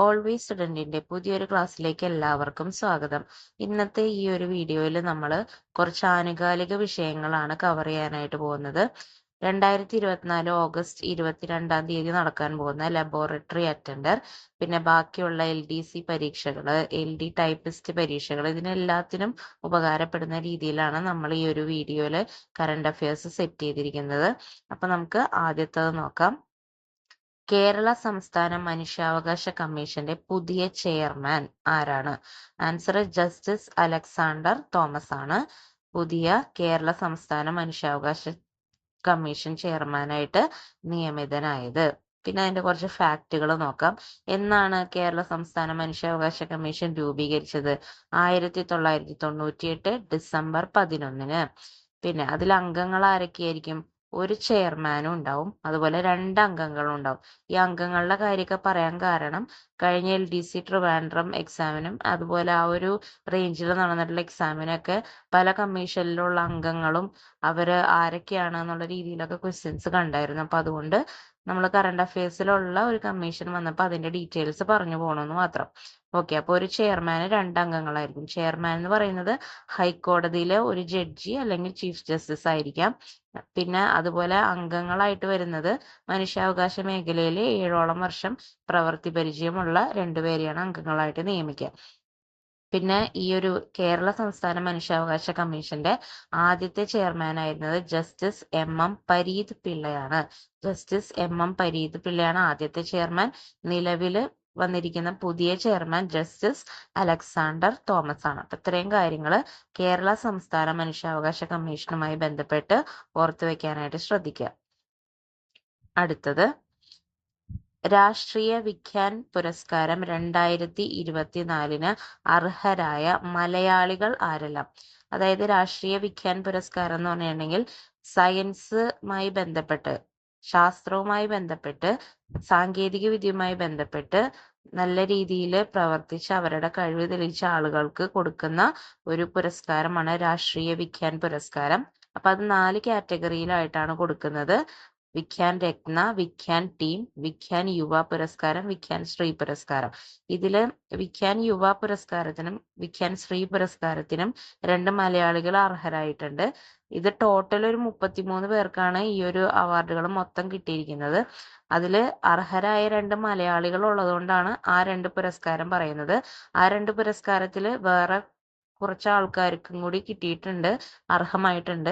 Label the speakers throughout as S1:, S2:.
S1: Always സ്റ്റുഡന്റിന്റെ പുതിയൊരു ക്ലാസ്സിലേക്ക് എല്ലാവർക്കും സ്വാഗതം. ഇന്നത്തെ ഈ ഒരു വീഡിയോയിൽ നമ്മൾ കുറച്ച് ആനുകാലിക വിഷയങ്ങളാണ് കവർ ചെയ്യാനായിട്ട് പോകുന്നത്. 2024 ഓഗസ്റ്റ് 22-ാം തീയതി നടക്കാൻ പോകുന്ന ലബോറട്ടറി അറ്റൻഡർ, പിന്നെ ബാക്കിയുള്ള LDC പരീക്ഷകൾ, LD ടൈപ്പിസ്റ്റ് പരീക്ഷകൾ, ഇതിനെല്ലാത്തിനും ഉപകാരപ്പെടുന്ന രീതിയിലാണ് നമ്മൾ ഈ ഒരു വീഡിയോയിൽ കറണ്ട് അഫയേഴ്സ് സെറ്റ് ചെയ്തിരിക്കുന്നത്. അപ്പൊ നമുക്ക് ആദ്യത്തേത് നോക്കാം. കേരള സംസ്ഥാന മനുഷ്യാവകാശ കമ്മീഷന്റെ പുതിയ ചെയർമാൻ ആരാണ്? ആൻസർ ജസ്റ്റിസ് അലക്സാണ്ടർ തോമസ് ആണ് പുതിയ കേരള സംസ്ഥാന മനുഷ്യാവകാശ കമ്മീഷൻ ചെയർമാനായിട്ട് നിയമിതനായത്. പിന്നെ അതിന്റെ കുറച്ച് ഫാക്റ്റുകൾ നോക്കാം. എന്നാണ് കേരള സംസ്ഥാന മനുഷ്യാവകാശ കമ്മീഷൻ രൂപീകരിച്ചത്? 1998 ഡിസംബർ 11-ന്. പിന്നെ അതിൽ അംഗങ്ങൾ ആരൊക്കെയായിരിക്കും? ഒരു ചെയർമാനും ഉണ്ടാവും, അതുപോലെ 2 അംഗങ്ങളും ഉണ്ടാവും. ഈ അംഗങ്ങളുടെ കാര്യമൊക്കെ പറയാൻ കാരണം കഴിഞ്ഞ LDC ട്രിവാൻഡ്രം എക്സാമിനും അതുപോലെ ആ ഒരു റേഞ്ചിൽ നടന്നിട്ടുള്ള എക്സാമിനൊക്കെ പല കമ്മീഷനിലുള്ള അംഗങ്ങളും അവര് ആരൊക്കെയാണ് എന്നുള്ള രീതിയിലൊക്കെ ക്വസ്റ്റ്യൻസ് കണ്ടായിരുന്നു. അപ്പൊ അതുകൊണ്ട് നമ്മൾ കറണ്ട് അഫയേഴ്സിലുള്ള ഒരു കമ്മീഷൻ വന്നപ്പോൾ അതിന്റെ ഡീറ്റെയിൽസ് പറഞ്ഞു പോകണമെന്ന് മാത്രം. ഓക്കെ, അപ്പോൾ ഒരു ചെയർമാന് 2 അംഗങ്ങളായിരിക്കും. ചെയർമാൻ എന്ന് പറയുന്നത് ഹൈക്കോടതിയിലെ ഒരു ജഡ്ജി അല്ലെങ്കിൽ ചീഫ് ജസ്റ്റിസ് ആയിരിക്കാം. പിന്നെ അതുപോലെ അംഗങ്ങളായിട്ട് വരുന്നത് മനുഷ്യാവകാശ മേഖലയിൽ 7ഓളം വർഷം പ്രവൃത്തി പരിചയമുള്ള 2 പേരെയാണ് അംഗങ്ങളായിട്ട് നിയമിക്കുക. പിന്നെ ഈ ഒരു കേരള സംസ്ഥാന മനുഷ്യാവകാശ കമ്മീഷന്റെ ആദ്യത്തെ ചെയർമാൻ ആയിരുന്നത് ജസ്റ്റിസ് MM പരീത് പിള്ളയാണ്. ജസ്റ്റിസ് MM പരീത് പിള്ളയാണ് ആദ്യത്തെ ചെയർമാൻ. നിലവില് വന്നിരിക്കുന്ന പുതിയ ചെയർമാൻ ജസ്റ്റിസ് അലക്സാണ്ടർ തോമസ് ആണ്. അപ്പൊ ഇത്രയും കാര്യങ്ങൾ കേരള സംസ്ഥാന മനുഷ്യാവകാശ കമ്മീഷനുമായി ബന്ധപ്പെട്ട് ഓർത്തു വെക്കാനായിട്ട് ശ്രദ്ധിക്കുക. അടുത്തത്, രാഷ്ട്രീയ വിഖ്യാൻ പുരസ്കാരം 2024-ന് അർഹരായ മലയാളികൾ ആരെല്ലാം? അതായത് രാഷ്ട്രീയ വിഖ്യാൻ പുരസ്കാരം എന്ന് പറഞ്ഞിട്ടുണ്ടെങ്കിൽ സയൻസുമായി ബന്ധപ്പെട്ട്, ശാസ്ത്രവുമായി ബന്ധപ്പെട്ട്, സാങ്കേതിക വിദ്യയുമായി ബന്ധപ്പെട്ട് നല്ല രീതിയിൽ പ്രവർത്തിച്ച് അവരുടെ കഴിവ് തെളിയിച്ച ആളുകൾക്ക് കൊടുക്കുന്ന ഒരു പുരസ്കാരമാണ് രാഷ്ട്രീയ വിഖ്യാൻ പുരസ്കാരം. അപ്പൊ അത് 4 കാറ്റഗറിയിലായിട്ടാണ് കൊടുക്കുന്നത്. വിഖ്യാൻ രത്ന, വിഖ്യാൻ ടീം, വിഖ്യാൻ യുവ പുരസ്കാരം, വിഖ്യാൻ ശ്രീ പുരസ്കാരം. ഇതില് വിഖ്യാൻ യുവ പുരസ്കാരത്തിനും വിഖ്യാൻ ശ്രീ പുരസ്കാരത്തിനും 2 മലയാളികൾ അർഹരായിട്ടുണ്ട്. ഇത് ടോട്ടൽ ഒരു 33 പേർക്കാണ് ഈ ഒരു അവാർഡുകൾ മൊത്തം കിട്ടിയിരിക്കുന്നത്. അതില് അർഹരായ 2 മലയാളികൾ ഉള്ളതുകൊണ്ടാണ് ആ 2 പുരസ്കാരം പറയുന്നത്. ആ 2 പുരസ്കാരത്തില് വേറെ കുറച്ച് ആൾക്കാർക്കും കൂടി കിട്ടിയിട്ടുണ്ട്, അർഹമായിട്ടുണ്ട്.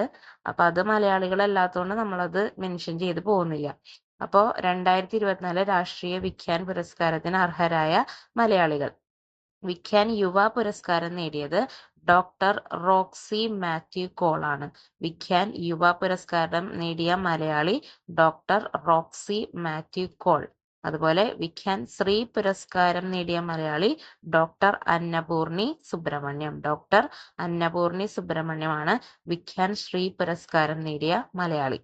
S1: അപ്പൊ അത് മലയാളികളല്ലാത്തതുകൊണ്ട് നമ്മളത് മെൻഷൻ ചെയ്ത് പോകുന്നില്ല. അപ്പോ 2024 രാഷ്ട്രീയ വിഖ്യാൻ പുരസ്കാരത്തിന് അർഹരായ മലയാളികൾ: വിഖ്യാൻ യുവ പുരസ്കാരം നേടിയത് ഡോക്ടർ റോക്സി മാത്യു കോൾ ആണ്. വിഖ്യാൻ യുവ പുരസ്കാരം നേടിയ മലയാളി ഡോക്ടർ റോക്സി മാത്യു കോൾ. അതുപോലെ വിഖ്യാൻ ശ്രീ പുരസ്കാരം നേടിയ മലയാളി ഡോക്ടർ അന്നപൂർണി സുബ്രഹ്മണ്യം. ഡോക്ടർ അന്നപൂർണി സുബ്രഹ്മണ്യമാണ് വിഖ്യാൻ ശ്രീ പുരസ്കാരം നേടിയ മലയാളി.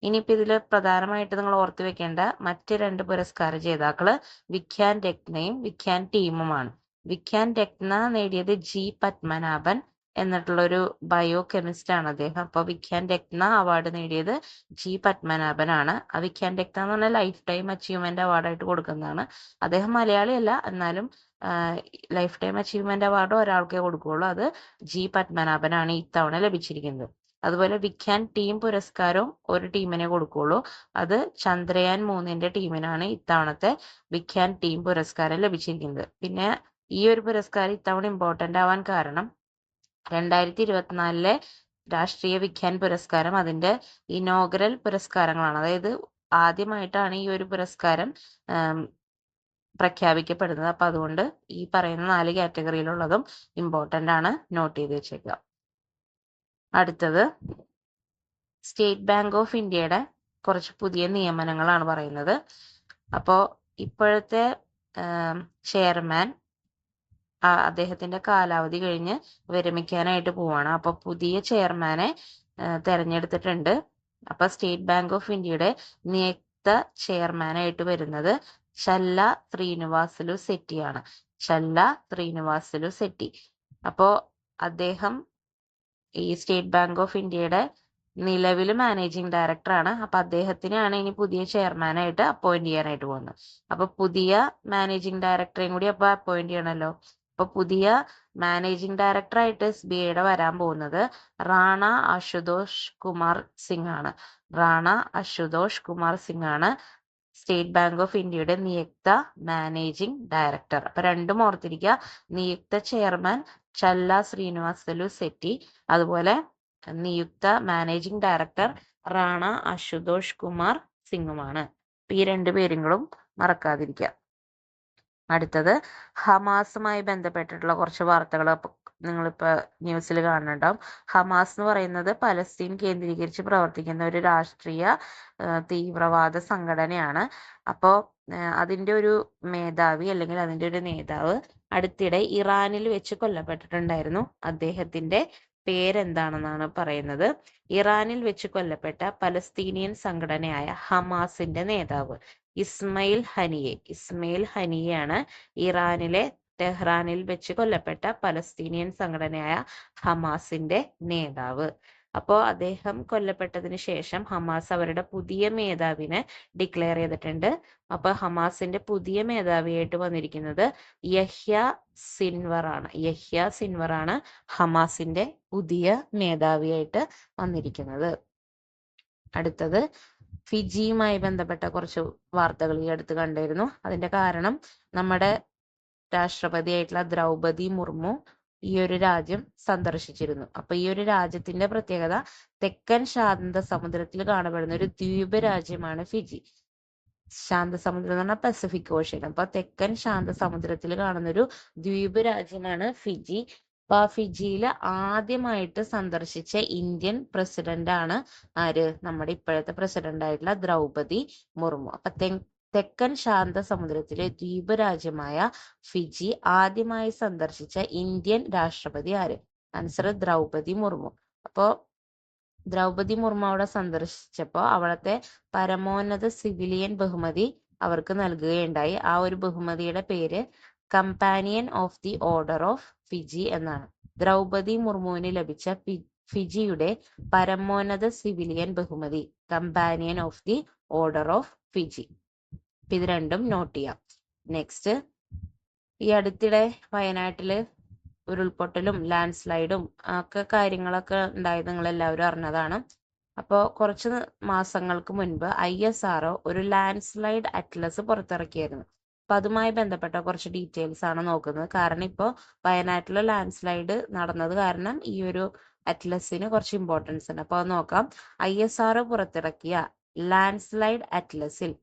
S1: ഇനിയിപ്പോ ഇതിൽ പ്രധാനമായിട്ട് നിങ്ങൾ ഓർത്തു വെക്കേണ്ട മറ്റ് 2 പുരസ്കാര ജേതാക്കള് വിഖ്യാൻ രത്നയും വിഖ്യാൻ ടീമുമാണ്. വിഖ്യാൻ രത്ന നേടിയത് G പത്മനാഭൻ എന്നിട്ടുള്ളൊരു ബയോ കെമിസ്റ്റ് ആണ് അദ്ദേഹം. അപ്പൊ വിഖ്യാൻ രത്ന അവാർഡ് നേടിയത് G പത്മനാഭനാണ്. ആ വിഖ്യാൻ രത്ന എന്ന് പറഞ്ഞാൽ ലൈഫ് ടൈം അച്ചീവ്മെന്റ് അവാർഡായിട്ട് കൊടുക്കുന്നതാണ്. അദ്ദേഹം മലയാളിയല്ല, എന്നാലും ലൈഫ് ടൈം അച്ചീവ്മെന്റ് അവാർഡ് ഒരാൾക്കേ കൊടുക്കുകയുള്ളൂ. അത് G പത്മനാഭനാണ് ഇത്തവണ ലഭിച്ചിരിക്കുന്നത്. അതുപോലെ വിഖ്യാൻ ടീം പുരസ്കാരവും ഒരു ടീമിനെ കൊടുക്കുകയുള്ളൂ. അത് ചന്ദ്രയാൻ 3-ന്റെ ടീമിനാണ് ഇത്തവണത്തെ വിഖ്യാൻ ടീം പുരസ്കാരം ലഭിച്ചിരിക്കുന്നത്. പിന്നെ ഈ ഒരു പുരസ്കാരം ഇത്തവണ ഇമ്പോർട്ടന്റ് ആവാൻ കാരണം 2024 രാഷ്ട്രീയ വിഖ്യാൻ പുരസ്കാരം അതിന്റെ ഇനോഗ്രൽ പുരസ്കാരങ്ങളാണ്. അതായത് ആദ്യമായിട്ടാണ് ഈ ഒരു പുരസ്കാരം പ്രഖ്യാപിക്കപ്പെടുന്നത്. അപ്പൊ അതുകൊണ്ട് ഈ പറയുന്ന 4 കാറ്റഗറിയിലുള്ളതും ഇമ്പോർട്ടന്റ് ആണ്, നോട്ട് ചെയ്ത് വെച്ചേക്കുക. അടുത്തത്, സ്റ്റേറ്റ് ബാങ്ക് ഓഫ് ഇന്ത്യയുടെ കുറച്ച് പുതിയ നിയമനങ്ങളാണ് പറയുന്നത്. അപ്പോ ഇപ്പോഴത്തെ ചെയർമാൻ അദ്ദേഹത്തിന്റെ കാലാവധി കഴിഞ്ഞ് വിരമിക്കാനായിട്ട് പോവാണ്. അപ്പൊ പുതിയ ചെയർമാനെ തെരഞ്ഞെടുത്തിട്ടുണ്ട്. അപ്പൊ സ്റ്റേറ്റ് ബാങ്ക് ഓഫ് ഇന്ത്യയുടെ നിയുക്ത ചെയർമാനായിട്ട് വരുന്നത് ചല്ല ശ്രീനിവാസലു സെറ്റിയാണ്. ചല്ല ശ്രീനിവാസലു സെറ്റി. അപ്പോ അദ്ദേഹം ഈ സ്റ്റേറ്റ് ബാങ്ക് ഓഫ് ഇന്ത്യയുടെ നിലവിൽ മാനേജിംഗ് ഡയറക്ടറാണ്. അപ്പൊ അദ്ദേഹത്തിനെയാണ് ഇനി പുതിയ ചെയർമാനായിട്ട് അപ്പോയിന്റ് ചെയ്യാനായിട്ട് പോകുന്നത്. അപ്പൊ പുതിയ മാനേജിംഗ് ഡയറക്ടറെയും കൂടി അപ്പൊ അപ്പോയിന്റ് ചെയ്യണമല്ലോ. അപ്പൊ പുതിയ മാനേജിംഗ് ഡയറക്ടറായിട്ട് SBIയുടെ വരാൻ പോകുന്നത് റാണ അശുതോഷ് കുമാർ സിംഗ് ആണ്. റാണ അശുതോഷ് കുമാർ സിംഗ് ആണ് സ്റ്റേറ്റ് ബാങ്ക് ഓഫ് ഇന്ത്യയുടെ നിയുക്ത മാനേജിംഗ് ഡയറക്ടർ. അപ്പൊ രണ്ടും ഓർത്തിരിക്കുക. നിയുക്ത ചെയർമാൻ ചല്ല ശ്രീനിവാസലു സെറ്റി, അതുപോലെ നിയുക്ത മാനേജിംഗ് ഡയറക്ടർ റാണ അശുതോഷ് കുമാർ സിംഗുമാണ്. ഈ രണ്ടുപേരും മറക്കാതിരിക്കുക. അടുത്തത് ഹമാസുമായി ബന്ധപ്പെട്ടിട്ടുള്ള കുറച്ച് വാർത്തകൾ നിങ്ങളിപ്പോ ന്യൂസിൽ കാണുന്നുണ്ടാവും. ഹമാസ് എന്ന് പറയുന്നത് പലസ്തീൻ കേന്ദ്രീകരിച്ച് പ്രവർത്തിക്കുന്ന ഒരു രാഷ്ട്രീയ തീവ്രവാദ സംഘടനയാണ്. അപ്പോൾ അതിന്റെ ഒരു മേധാവി അല്ലെങ്കിൽ അതിന്റെ ഒരു നേതാവ് അടുത്തിടെ ഇറാനിൽ വെച്ച് കൊല്ലപ്പെട്ടിട്ടുണ്ടായിരുന്നു. അദ്ദേഹത്തിന്റെ പേരെന്താണെന്നാണ് പറയുന്നത്. ഇറാനിൽ വെച്ച് കൊല്ലപ്പെട്ട പലസ്തീനിയൻ സംഘടനയായ ഹമാസിന്റെ നേതാവ് ഇസ്മയിൽ ഹനിയെയാണ് ഇറാനിലെ ടെഹ്റാനിൽ വെച്ച് കൊല്ലപ്പെട്ട പലസ്തീനിയൻ സംഘടനയായ ഹമാസിന്റെ നേതാവ്. അപ്പോ അദ്ദേഹം കൊല്ലപ്പെട്ടതിന് ശേഷം ഹമാസ് അവരുടെ പുതിയ മേധാവിനെ ഡിക്ലെയർ ചെയ്തിട്ടുണ്ട്. അപ്പൊ ഹമാസിന്റെ പുതിയ മേധാവിയായിട്ട് വന്നിരിക്കുന്നത് യഹ്യ സിൻവർ ആണ് ഹമാസിന്റെ പുതിയ മേധാവിയായിട്ട് വന്നിരിക്കുന്നത്. അടുത്തത് ഫിജിയുമായി ബന്ധപ്പെട്ട കുറച്ച് വാർത്തകൾ ഈ അടുത്ത് കണ്ടിരുന്നു. അതിന്റെ കാരണം നമ്മുടെ രാഷ്ട്രപതിയായിട്ടുള്ള ദ്രൗപദി മുർമു ഈ ഒരു രാജ്യം സന്ദർശിച്ചിരുന്നു. അപ്പൊ ഈ ഒരു രാജ്യത്തിന്റെ പ്രത്യേകത തെക്കൻ ശാന്തസമുദ്രത്തിൽ കാണപ്പെടുന്ന ഒരു ദ്വീപ് രാജ്യമാണ് ഫിജി. ശാന്തസമുദ്രം എന്ന് പറഞ്ഞാൽ പസഫിക് ഓഷ്യൻ. അപ്പൊ തെക്കൻ ശാന്തസമുദ്രത്തിൽ കാണുന്ന ഒരു ദ്വീപ് രാജ്യമാണ് ഫിജി. അപ്പൊ ആ ഫിജിയിൽ ആദ്യമായിട്ട് സന്ദർശിച്ച ഇന്ത്യൻ പ്രസിഡന്റ് ആണ് ആര്? നമ്മുടെ ഇപ്പോഴത്തെ പ്രസിഡന്റ് ആയിട്ടുള്ള ദ്രൗപദി മുർമു. അപ്പൊ തെക്കൻ ശാന്തസമുദ്രത്തിലെ ദ്വീപ് രാജ്യമായ ഫിജി ആദ്യമായി സന്ദർശിച്ച ഇന്ത്യൻ രാഷ്ട്രപതി ആര്? ആൻസർ ദ്രൗപദി മുർമു. അപ്പോ ദ്രൗപദി മുർമു അവിടെ സന്ദർശിച്ചപ്പോൾ അവിടുത്തെ പരമോന്നത സിവിലിയൻ ബഹുമതി അവർക്ക് നൽകുകയുണ്ടായി. ആ ഒരു ബഹുമതിയുടെ പേര് companion of the order of Fiji എന്നാണ്. ദ്രൗപദി മുർമുവിന് ലഭിച്ച ഫിജിയുടെ പരമോന്നത സിവിലിയൻ ബഹുമതി companion of the order of Fiji. ഇത് രണ്ടും നോട്ട് ചെയ്യാം. നെക്സ്റ്റ്, ഈ അടുത്തിടെ വയനാട്ടില് ഉരുൾപൊട്ടലും ലാൻഡ് സ്ലൈഡും ഒക്കെ കാര്യങ്ങളൊക്കെ ഉണ്ടായത് നിങ്ങൾ എല്ലാവരും അറിഞ്ഞതാണ്. അപ്പോൾ കുറച്ച് മാസങ്ങൾക്ക് മുൻപ് ISRO ഒരു ലാൻഡ് സ്ലൈഡ് അറ്റ്ലസ് പുറത്തിറക്കിയായിരുന്നു. അപ്പൊ അതുമായി ബന്ധപ്പെട്ട കുറച്ച് ഡീറ്റെയിൽസ് ആണ് നോക്കുന്നത്. കാരണം ഇപ്പോൾ വയനാട്ടിലെ ലാൻഡ് സ്ലൈഡ് നടന്നത് കാരണം ഈ ഒരു അറ്റ്ലസിന് കുറച്ച് ഇമ്പോർട്ടൻസ് ഉണ്ട്. അപ്പൊ അത് നോക്കാം. ISRO പുറത്തിറക്കിയ ലാൻഡ് സ്ലൈഡ് അറ്റ്ലസിൽ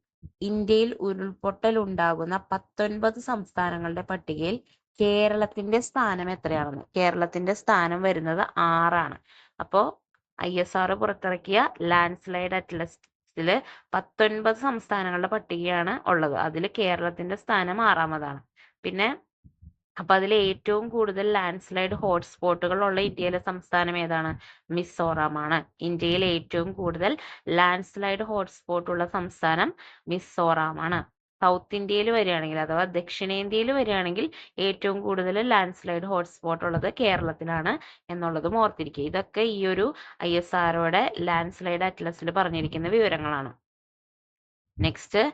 S1: ഇന്ത്യയിൽ ഉരുൾപൊട്ടൽ ഉണ്ടാകുന്ന 19 സംസ്ഥാനങ്ങളുടെ പട്ടികയിൽ കേരളത്തിന്റെ സ്ഥാനം എത്രയാണെന്ന്. കേരളത്തിന്റെ സ്ഥാനം വരുന്നത് 6ആണ്. അപ്പോ ISRO പുറത്തിറക്കിയ ലാൻഡ് സ്ലൈഡ് അറ്റ്ലസില് 19 സംസ്ഥാനങ്ങളുടെ പട്ടികയാണ് ഉള്ളത്. അതിൽ കേരളത്തിന്റെ സ്ഥാനം 6ാമതാണ്. പിന്നെ അപ്പൊ അതിൽ ഏറ്റവും കൂടുതൽ ലാൻഡ് സ്ലൈഡ് ഹോട്ട്സ്പോട്ടുകൾ ഉള്ള ഇന്ത്യയിലെ സംസ്ഥാനം ഏതാണ്? മിസോറാം ആണ്. ഇന്ത്യയിൽ ഏറ്റവും കൂടുതൽ ലാൻഡ് സ്ലൈഡ് ഹോട്ട്സ്പോട്ട് ഉള്ള സംസ്ഥാനം മിസോറാം ആണ്. സൗത്ത് ഇന്ത്യയിൽ വരികയാണെങ്കിൽ അഥവാ ദക്ഷിണേന്ത്യയിൽ വരികയാണെങ്കിൽ ഏറ്റവും കൂടുതൽ ലാൻഡ് സ്ലൈഡ് ഹോട്ട്സ്പോട്ട് ഉള്ളത് കേരളത്തിലാണ് എന്നുള്ളതും ഓർത്തിരിക്കുക. ഇതൊക്കെ ഈ ഒരു ISROയുടെ ലാൻഡ് സ്ലൈഡ് അറ്റ്ലസിൽ പറഞ്ഞിരിക്കുന്ന വിവരങ്ങളാണ്. നെക്സ്റ്റ്,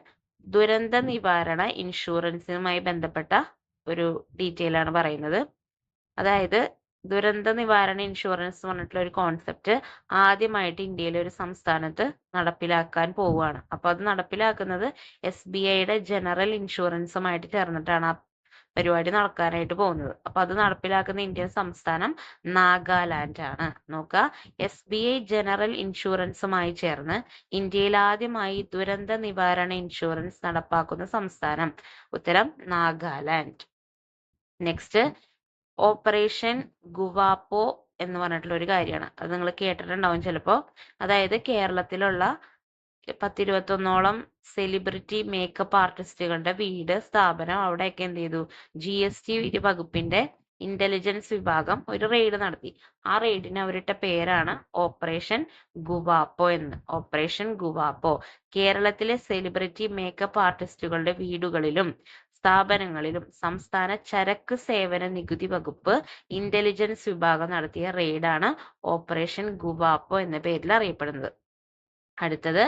S1: ദുരന്ത നിവാരണ ഇൻഷുറൻസുമായി ബന്ധപ്പെട്ട ഒരു ഡീറ്റെയിൽ ആണ് പറയുന്നത്. അതായത് ദുരന്ത നിവാരണ ഇൻഷുറൻസ് എന്ന് പറഞ്ഞിട്ടുള്ള ഒരു കോൺസെപ്റ്റ് ആദ്യമായിട്ട് ഇന്ത്യയിലെ ഒരു സംസ്ഥാനത്ത് നടപ്പിലാക്കാൻ പോവുകയാണ്. അപ്പൊ അത് നടപ്പിലാക്കുന്നത് SBIയുടെ ജനറൽ ഇൻഷുറൻസുമായിട്ട് ചേർന്നിട്ടാണ് ആ പരിപാടി നടക്കാനായിട്ട് പോകുന്നത്. അപ്പൊ അത് നടപ്പിലാക്കുന്ന ഇന്ത്യൻ സംസ്ഥാനം നാഗാലാൻഡ് ആണ്. നോക്കുക, SBI ജനറൽ ഇൻഷുറൻസുമായി ചേർന്ന് ഇന്ത്യയിൽ ആദ്യമായി ദുരന്ത നിവാരണ ഇൻഷുറൻസ് നടപ്പാക്കുന്ന സംസ്ഥാനം. ഉത്തരം നാഗാലാൻഡ്. നെക്സ്റ്റ്, ഓപ്പറേഷൻ ഗുവാപ്പോ എന്ന് പറഞ്ഞിട്ടുള്ള ഒരു കാര്യമാണ്. അത് നിങ്ങൾ കേട്ടിട്ടുണ്ടാവും ചിലപ്പോ. അതായത് കേരളത്തിലുള്ള 10-21ഓളം സെലിബ്രിറ്റി മേക്കപ്പ് ആർട്ടിസ്റ്റുകളുടെ വീട്, സ്ഥാപനം അവിടെയൊക്കെ എന്ത് ചെയ്തു? GST വകുപ്പിന്റെ ഇന്റലിജൻസ് വിഭാഗം ഒരു റെയ്ഡ് നടത്തി. ആ റെയ്ഡിന് അവരിട്ട പേരാണ് ഓപ്പറേഷൻ ഗുവാപ്പോ എന്ന്. ഓപ്പറേഷൻ ഗുവാപ്പോ കേരളത്തിലെ സെലിബ്രിറ്റി മേക്കപ്പ് ആർട്ടിസ്റ്റുകളുടെ വീടുകളിലും സ്ഥാപനങ്ങളിലും സംസ്ഥാന ചരക്ക് സേവന നികുതി വകുപ്പ് ഇന്റലിജൻസ് വിഭാഗം നടത്തിയ റെയ്ഡാണ് ഓപ്പറേഷൻ ഗുവാപ്പോ എന്ന പേരിൽ അറിയപ്പെടുന്നത്. അടുത്തത്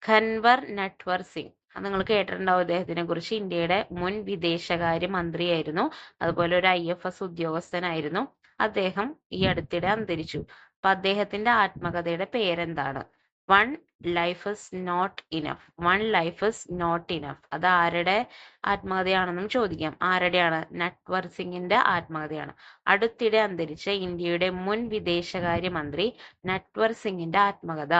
S1: ഖൻവർ നട്വർ സിംഗ്. അത് നിങ്ങൾ കേട്ടിട്ടുണ്ടാവും അദ്ദേഹത്തിനെ കുറിച്ച്. ഇന്ത്യയുടെ മുൻ വിദേശകാര്യ മന്ത്രിയായിരുന്നു, അതുപോലെ ഒരു IFS ഉദ്യോഗസ്ഥനായിരുന്നു. അദ്ദേഹം ഈ അടുത്തിടെ അന്തരിച്ചു. അപ്പൊ അദ്ദേഹത്തിന്റെ ആത്മകഥയുടെ പേരെന്താണ്? One life is not enough. One life is not enough. അത് ആരുടെ ആത്മകഥയാണെന്നും ചോദിക്കാം. ആരുടെയാണ്? നട്വർ സിംഗിന്റെ ആത്മകഥയാണ്. അടുത്തിടെ അന്തരിച്ച ഇന്ത്യയുടെ മുൻ വിദേശകാര്യ മന്ത്രി നട്വർ സിംഗിന്റെ ആത്മകഥ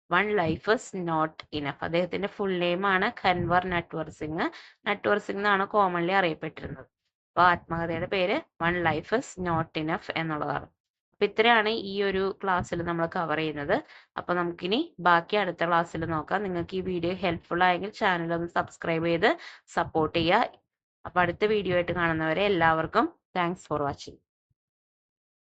S1: one life is not enough. അദ്ദേഹത്തിന്റെ ഫുൾ നെയിം ആണ് ഖൻവർ നട്വർ സിംഗ്. നട്വർ സിംഗ് എന്നാണ് കോമൺലി അറിയപ്പെട്ടിരുന്നത്. അപ്പൊ ആത്മകഥയുടെ പേര് one life is not enough എന്നുള്ളതാണ്. അപ്പൊ ഇത്രയാണ് ഈ ഒരു ക്ലാസ്സിൽ നമ്മൾ കവർ ചെയ്യുന്നത്. അപ്പൊ നമുക്കിനി ബാക്കി അടുത്ത ക്ലാസ്സിൽ നോക്കാം. നിങ്ങൾക്ക് ഈ വീഡിയോ ഹെൽപ്ഫുൾ ആയെങ്കിൽ ചാനൽ ഒന്ന് സബ്സ്ക്രൈബ് ചെയ്ത് സപ്പോർട്ട് ചെയ്യുക. അപ്പൊ അടുത്ത വീഡിയോ ആയിട്ട് കാണുന്നവരെ എല്ലാവർക്കും താങ്ക്സ് ഫോർ വാച്ചിങ്.